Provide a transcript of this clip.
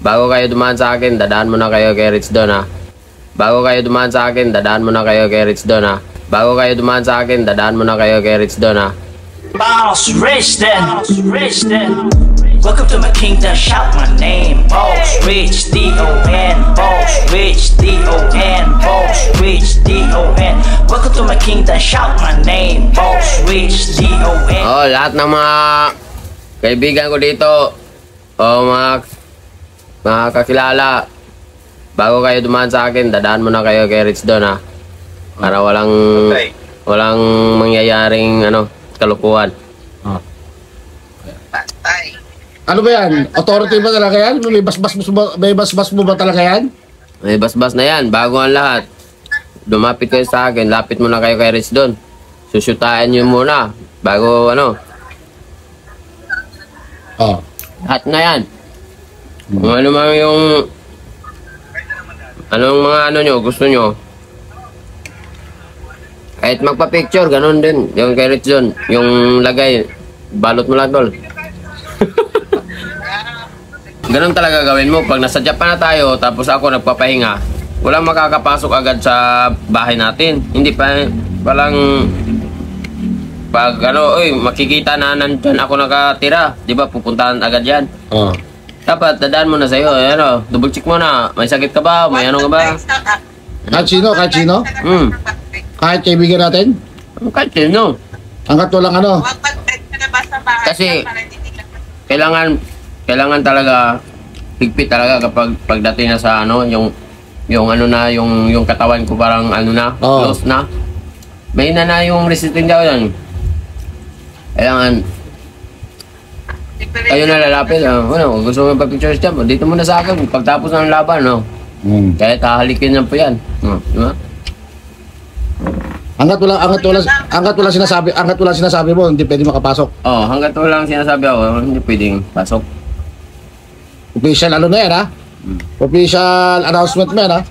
Bago kayo dumaan sa akin, dadaan muna kayo kay Rich Don ha. Bago kayo dumaan sa akin, dadaan muna kayo kay Rich Don ha. Bago kayo dumaan sa akin, dadaan muna kayo kay Rich Don ha. Boss Rich then, welcome to my kingdom, shout my name. Boss Rich, D-O-N, Boss Rich, D-O-N, Boss Rich, D-O-N. Welcome to my kingdom, shout my name. Boss Rich, D-O-N. Oh, lahat ng mga kaibigan ko dito, mga kakilala, bago kayo dumaan sa akin, dadaan muna kayo kay Rich Don ha. Para walang mangyayaring kalukuhan. Ano ba yan? Authority ba talaga yan? May basbas mo ba talaga yan? May basbas na yan, bago ang lahat. Lumapit kayo sa akin, lapit muna kayo kay Rich Don. Susyutahin nyo muna, bago Oh. Lahat na yan. Kung ano man yung anong mga nyo, gusto nyo. Kahit magpa-picture, ganun din. Yung kay Rich Don, yung lagay, balot mo lang tol. Ganun talaga gawin mo. Pag nasa Japan na tayo, tapos ako nagpapahinga, walang makakapasok agad sa bahay natin. Hindi pa, walang, pag makikita na nandyan ako nakatira, di ba, pupuntahan agad yan. Oh. Dapat, dadaan mo na sa'yo, double check mo na, may sakit ka ba, may ano ka ba? Kahit sino? Kahit kaibigan natin? Kahit sino. Hanggat walang Kasi, kailangan talaga, higpit talaga kapag pagdating na sa yung katawan ko parang close na. May na yung resisting daw yan. Kailangan, kayo na lalapit, gusto mo pa-pictures dyan, dito muna sa akin, pagtapos ng laban, Kaya hahalikin lang po yan. Di ba? Hanggat wala sinasabi mo, hindi pwede makapasok. Hanggat walang sinasabi ako, hindi pwedeng pasok. Official na yan ha? Official announcement mo yan ha?